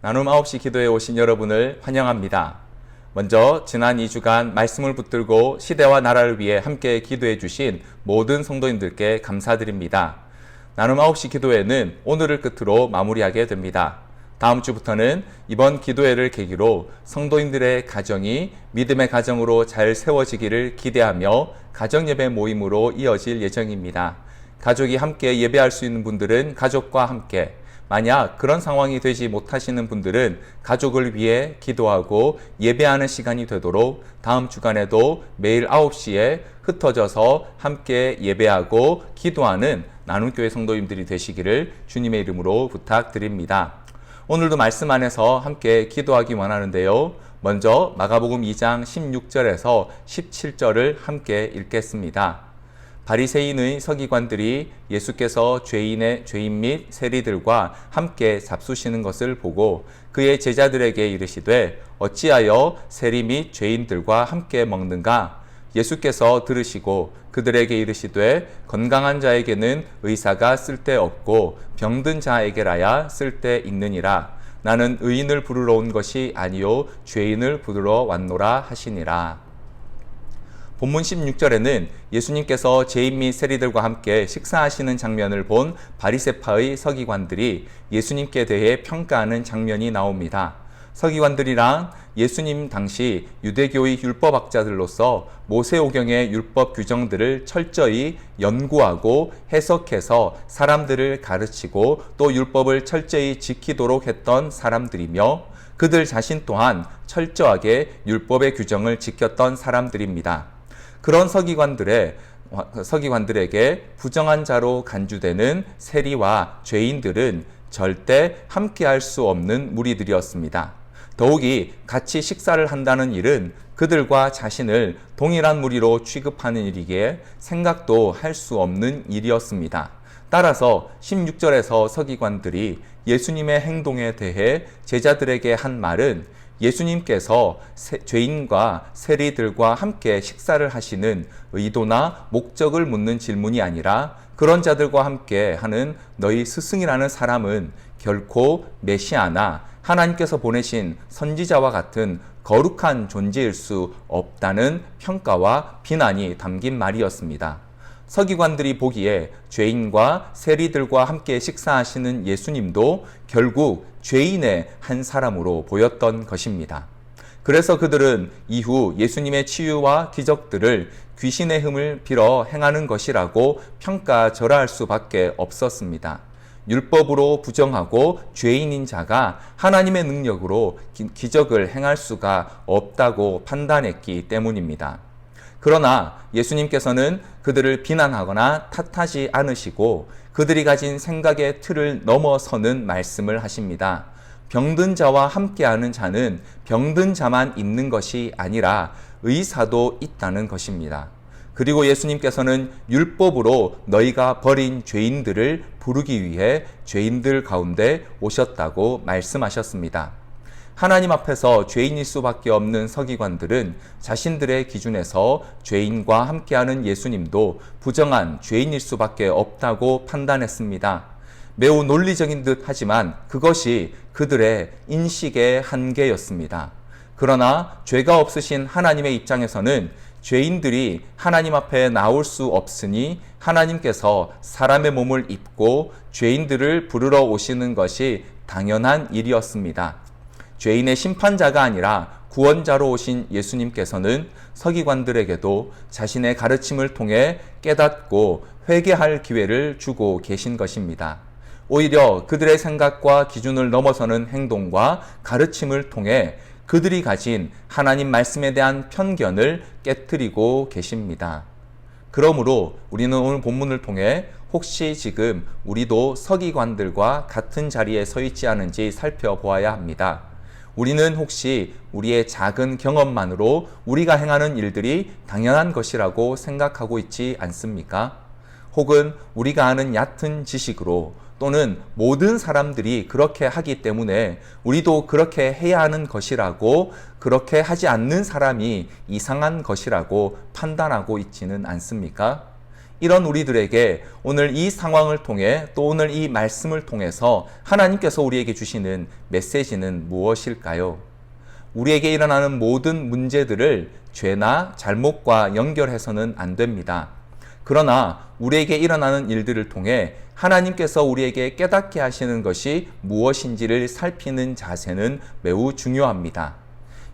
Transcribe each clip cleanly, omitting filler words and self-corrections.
나눔 9시 기도에 오신 여러분을 환영합니다. 먼저 지난 2주간 말씀을 붙들고 시대와 나라를 위해 함께 기도해 주신 모든 성도님들께 감사드립니다. 나눔 9시 기도회는 오늘을 끝으로 마무리하게 됩니다. 다음 주부터는 이번 기도회를 계기로 성도님들의 가정이 믿음의 가정으로 잘 세워지기를 기대하며 가정예배 모임으로 이어질 예정입니다. 가족이 함께 예배할 수 있는 분들은 가족과 함께, 만약 그런 상황이 되지 못하시는 분들은 가족을 위해 기도하고 예배하는 시간이 되도록 다음 주간에도 매일 9시에 흩어져서 함께 예배하고 기도하는 나눔교회 성도님들이 되시기를 주님의 이름으로 부탁드립니다. 오늘도 말씀 안에서 함께 기도하기 원하는데요. 먼저 마가복음 2장 16절에서 17절을 함께 읽겠습니다. 바리새인의 서기관들이 예수께서 죄인 및 세리들과 함께 잡수시는 것을 보고 그의 제자들에게 이르시되 어찌하여 세리 및 죄인들과 함께 먹는가? 예수께서 들으시고 그들에게 이르시되 건강한 자에게는 의사가 쓸데없고 병든 자에게라야 쓸데있느니라. 나는 의인을 부르러 온 것이 아니요 죄인을 부르러 왔노라 하시니라. 본문 16절에는 예수님께서 죄인 및 세리들과 함께 식사하시는 장면을 본 바리새파의 서기관들이 예수님께 대해 평가하는 장면이 나옵니다. 서기관들이란 예수님 당시 유대교의 율법학자들로서 모세오경의 율법 규정들을 철저히 연구하고 해석해서 사람들을 가르치고 또 율법을 철저히 지키도록 했던 사람들이며 그들 자신 또한 철저하게 율법의 규정을 지켰던 사람들입니다. 그런 서기관들에게 부정한 자로 간주되는 세리와 죄인들은 절대 함께할 수 없는 무리들이었습니다. 더욱이 같이 식사를 한다는 일은 그들과 자신을 동일한 무리로 취급하는 일이기에 생각도 할 수 없는 일이었습니다. 따라서 16절에서 서기관들이 예수님의 행동에 대해 제자들에게 한 말은 예수님께서 죄인과 세리들과 함께 식사를 하시는 의도나 목적을 묻는 질문이 아니라 그런 자들과 함께 하는 너희 스승이라는 사람은 결코 메시아나 하나님께서 보내신 선지자와 같은 거룩한 존재일 수 없다는 평가와 비난이 담긴 말이었습니다. 서기관들이 보기에 죄인과 세리들과 함께 식사하시는 예수님도 결국 죄인의 한 사람으로 보였던 것입니다. 그래서 그들은 이후 예수님의 치유와 기적들을 귀신의 힘을 빌어 행하는 것이라고 평가절하할 수밖에 없었습니다. 율법으로 부정하고 죄인인 자가 하나님의 능력으로 기적을 행할 수가 없다고 판단했기 때문입니다. 그러나 예수님께서는 그들을 비난하거나 탓하지 않으시고 그들이 가진 생각의 틀을 넘어서는 말씀을 하십니다. 병든 자와 함께하는 자는 병든 자만 있는 것이 아니라 의사도 있다는 것입니다. 그리고 예수님께서는 율법으로 너희가 버린 죄인들을 부르기 위해 죄인들 가운데 오셨다고 말씀하셨습니다. 하나님 앞에서 죄인일 수밖에 없는 서기관들은 자신들의 기준에서 죄인과 함께하는 예수님도 부정한 죄인일 수밖에 없다고 판단했습니다. 매우 논리적인 듯 하지만 그것이 그들의 인식의 한계였습니다. 그러나 죄가 없으신 하나님의 입장에서는 죄인들이 하나님 앞에 나올 수 없으니 하나님께서 사람의 몸을 입고 죄인들을 부르러 오시는 것이 당연한 일이었습니다. 죄인의 심판자가 아니라 구원자로 오신 예수님께서는 서기관들에게도 자신의 가르침을 통해 깨닫고 회개할 기회를 주고 계신 것입니다. 오히려 그들의 생각과 기준을 넘어서는 행동과 가르침을 통해 그들이 가진 하나님 말씀에 대한 편견을 깨트리고 계십니다. 그러므로 우리는 오늘 본문을 통해 혹시 지금 우리도 서기관들과 같은 자리에 서 있지 않은지 살펴보아야 합니다. 우리는 혹시 우리의 작은 경험만으로 우리가 행하는 일들이 당연한 것이라고 생각하고 있지 않습니까? 혹은 우리가 아는 얕은 지식으로 또는 모든 사람들이 그렇게 하기 때문에 우리도 그렇게 해야 하는 것이라고, 그렇게 하지 않는 사람이 이상한 것이라고 판단하고 있지는 않습니까? 이런 우리들에게 오늘 이 상황을 통해 또 오늘 이 말씀을 통해서 하나님께서 우리에게 주시는 메시지는 무엇일까요? 우리에게 일어나는 모든 문제들을 죄나 잘못과 연결해서는 안 됩니다. 그러나 우리에게 일어나는 일들을 통해 하나님께서 우리에게 깨닫게 하시는 것이 무엇인지를 살피는 자세는 매우 중요합니다.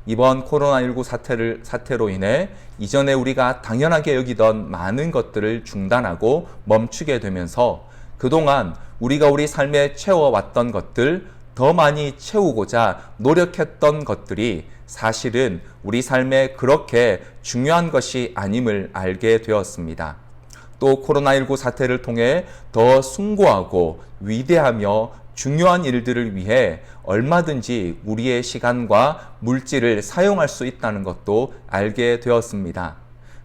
이번 코로나19 사태로 인해 이전에 우리가 당연하게 여기던 많은 것들을 중단하고 멈추게 되면서 그동안 우리가 우리 삶에 채워왔던 것들, 더 많이 채우고자 노력했던 것들이 사실은 우리 삶에 그렇게 중요한 것이 아님을 알게 되었습니다. 또 코로나19 사태를 통해 더 숭고하고 위대하며 중요한 일들을 위해 얼마든지 우리의 시간과 물질을 사용할 수 있다는 것도 알게 되었습니다.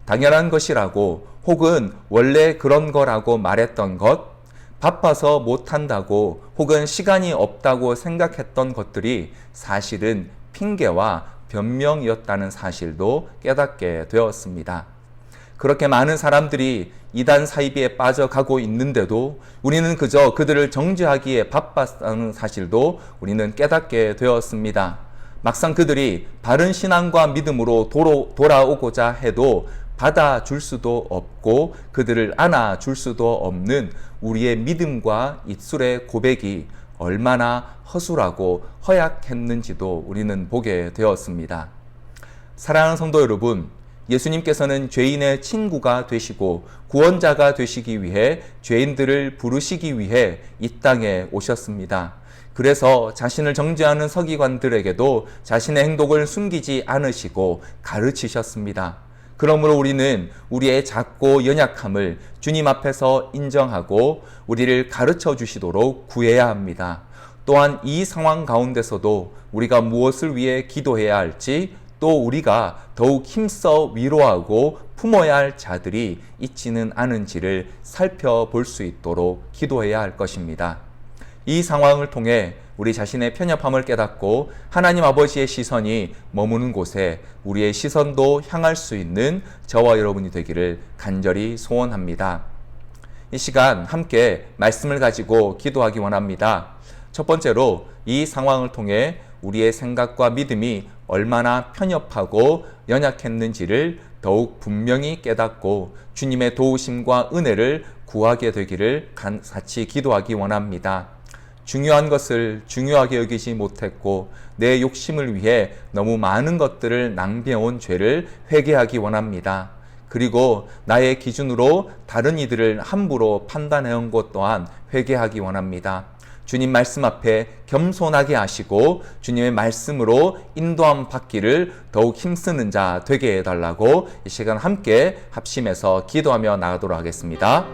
당연한 것이라고 혹은 원래 그런 거라고 말했던 것, 바빠서 못한다고 혹은 시간이 없다고 생각했던 것들이 사실은 핑계와 변명이었다는 사실도 깨닫게 되었습니다. 그렇게 많은 사람들이 이단 사이비에 빠져가고 있는데도 우리는 그저 그들을 정죄하기에 바빴다는 사실도 우리는 깨닫게 되었습니다. 막상 그들이 바른 신앙과 믿음으로 돌아오고자 해도 받아줄 수도 없고 그들을 안아줄 수도 없는 우리의 믿음과 입술의 고백이 얼마나 허술하고 허약했는지도 우리는 보게 되었습니다. 사랑하는 성도 여러분, 예수님께서는 죄인의 친구가 되시고 구원자가 되시기 위해 죄인들을 부르시기 위해 이 땅에 오셨습니다. 그래서 자신을 정죄하는 서기관들에게도 자신의 행동을 숨기지 않으시고 가르치셨습니다. 그러므로 우리는 우리의 작고 연약함을 주님 앞에서 인정하고 우리를 가르쳐 주시도록 구해야 합니다. 또한 이 상황 가운데서도 우리가 무엇을 위해 기도해야 할지 또 우리가 더욱 힘써 위로하고 품어야 할 자들이 있지는 않은지를 살펴볼 수 있도록 기도해야 할 것입니다. 이 상황을 통해 우리 자신의 편협함을 깨닫고 하나님 아버지의 시선이 머무는 곳에 우리의 시선도 향할 수 있는 저와 여러분이 되기를 간절히 소원합니다. 이 시간 함께 말씀을 가지고 기도하기 원합니다. 첫 번째로 이 상황을 통해 우리의 생각과 믿음이 얼마나 편협하고 연약했는지를 더욱 분명히 깨닫고 주님의 도우심과 은혜를 구하게 되기를 같이 기도하기 원합니다. 중요한 것을 중요하게 여기지 못했고 내 욕심을 위해 너무 많은 것들을 낭비해온 죄를 회개하기 원합니다. 그리고 나의 기준으로 다른 이들을 함부로 판단해온 것 또한 회개하기 원합니다. 주님 말씀 앞에 겸손하게 하시고 주님의 말씀으로 인도함 받기를 더욱 힘쓰는 자 되게 해달라고 이 시간 함께 합심해서 기도하며 나가도록 하겠습니다.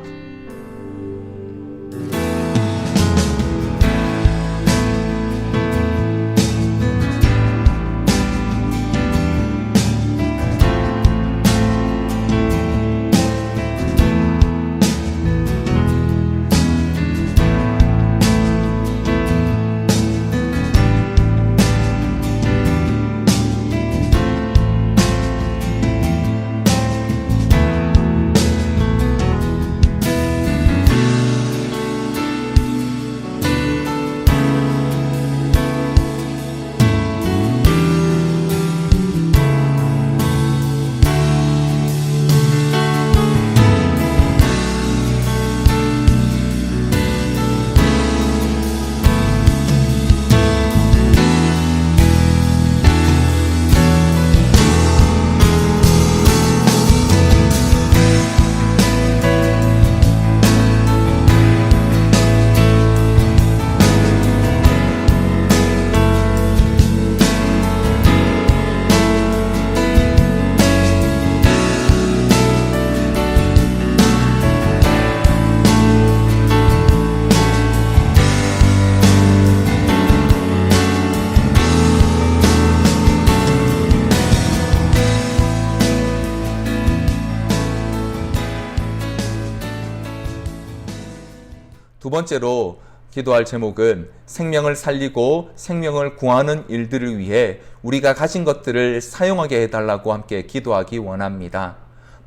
두 번째로 기도할 제목은 생명을 살리고 생명을 구하는 일들을 위해 우리가 가진 것들을 사용하게 해달라고 함께 기도하기 원합니다.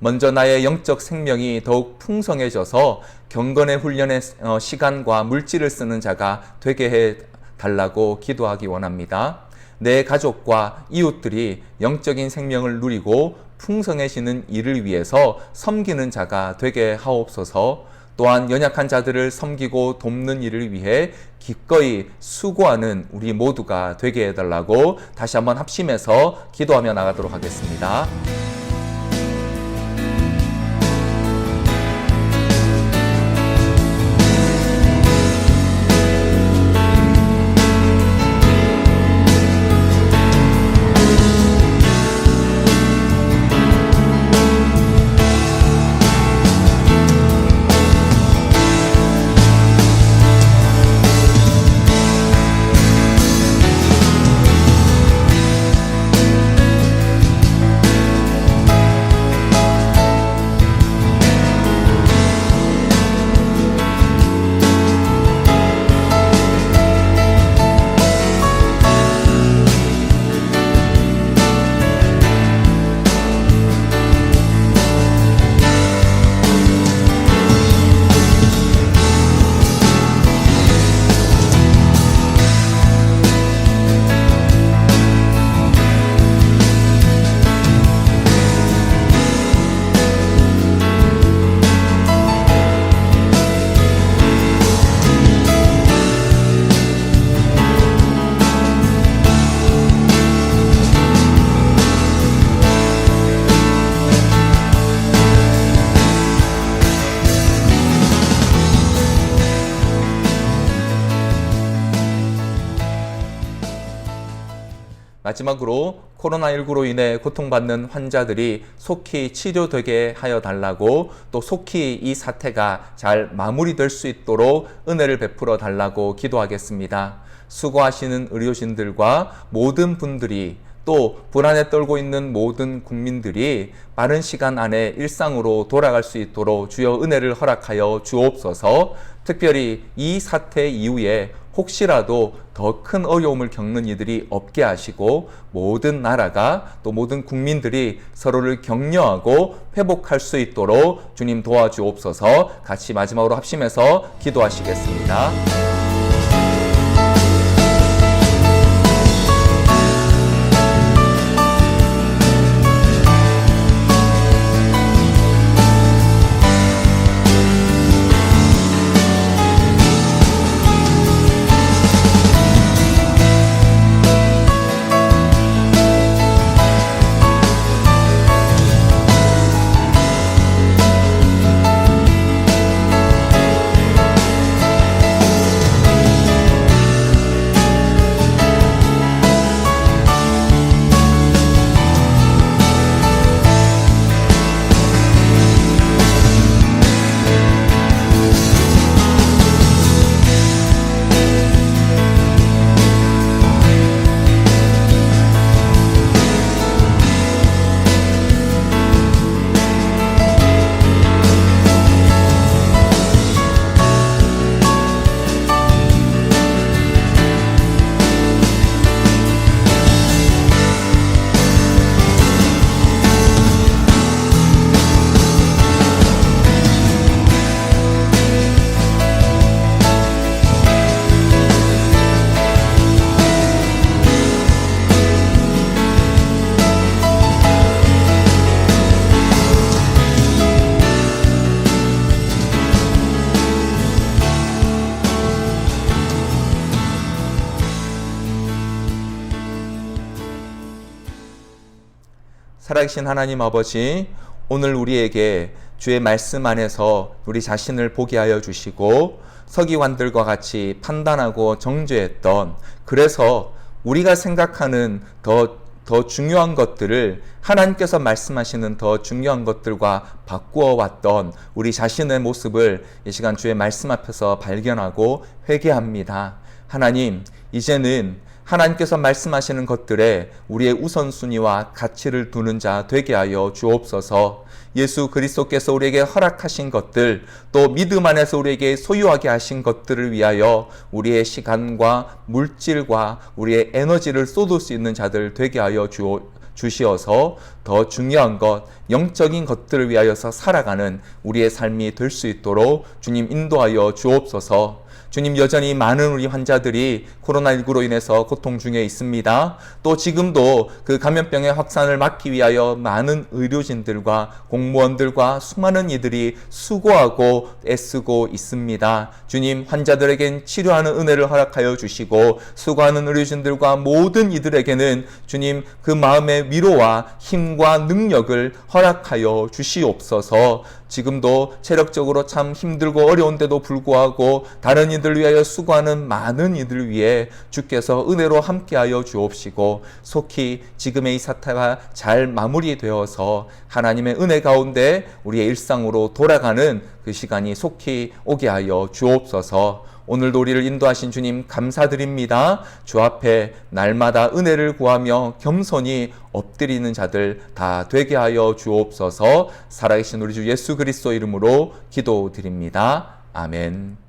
먼저 나의 영적 생명이 더욱 풍성해져서 경건의 훈련의 시간과 물질을 쓰는 자가 되게 해 달라고 기도하기 원합니다. 내 가족과 이웃들이 영적인 생명을 누리고 풍성해지는 일을 위해서 섬기는 자가 되게 하옵소서. 또한 연약한 자들을 섬기고 돕는 일을 위해 기꺼이 수고하는 우리 모두가 되게 해달라고 다시 한번 합심해서 기도하며 나가도록 하겠습니다. 마지막으로 코로나19로 인해 고통받는 환자들이 속히 치료되게 하여 달라고, 또 속히 이 사태가 잘 마무리될 수 있도록 은혜를 베풀어 달라고 기도하겠습니다. 수고하시는 의료진들과 모든 분들이, 또 불안에 떨고 있는 모든 국민들이 빠른 시간 안에 일상으로 돌아갈 수 있도록 주여 은혜를 허락하여 주옵소서. 특별히 이 사태 이후에 혹시라도 더 큰 어려움을 겪는 이들이 없게 하시고, 모든 나라가 또 모든 국민들이 서로를 격려하고 회복할 수 있도록 주님 도와주옵소서. 같이 마지막으로 합심해서 기도하시겠습니다. 살아계신 하나님 아버지, 오늘 우리에게 주의 말씀 안에서 우리 자신을 보게 하여 주시고, 서기관들과 같이 판단하고 정죄했던, 그래서 우리가 생각하는 더 중요한 것들을 하나님께서 말씀하시는 더 중요한 것들과 바꾸어 왔던 우리 자신의 모습을 이 시간 주의 말씀 앞에서 발견하고 회개합니다. 하나님, 이제는 하나님께서 말씀하시는 것들에 우리의 우선순위와 가치를 두는 자 되게 하여 주옵소서. 예수 그리스도께서 우리에게 허락하신 것들, 또 믿음 안에서 우리에게 소유하게 하신 것들을 위하여 우리의 시간과 물질과 우리의 에너지를 쏟을 수 있는 자들 되게 하여 주시어서 더 중요한 것, 영적인 것들을 위하여서 살아가는 우리의 삶이 될 수 있도록 주님 인도하여 주옵소서. 주님, 여전히 많은 우리 환자들이 코로나19로 인해서 고통 중에 있습니다. 또 지금도 그 감염병의 확산을 막기 위하여 많은 의료진들과 공무원들과 수많은 이들이 수고하고 애쓰고 있습니다. 주님, 환자들에겐 치료하는 은혜를 허락하여 주시고 수고하는 의료진들과 모든 이들에게는 주님 그 마음의 위로와 힘과 능력을 허락하여 주시옵소서. 지금도 체력적으로 참 힘들고 어려운데도 불구하고 다른 이들을 위하여 수고하는 많은 이들을 위해 주께서 은혜로 함께하여 주옵시고 속히 지금의 이 사태가 잘 마무리되어서 하나님의 은혜 가운데 우리의 일상으로 돌아가는 그 시간이 속히 오게 하여 주옵소서. 오늘도 우리를 인도하신 주님 감사드립니다. 주 앞에 날마다 은혜를 구하며 겸손히 엎드리는 자들 다 되게 하여 주옵소서. 살아계신 우리 주 예수 그리스도 이름으로 기도드립니다. 아멘.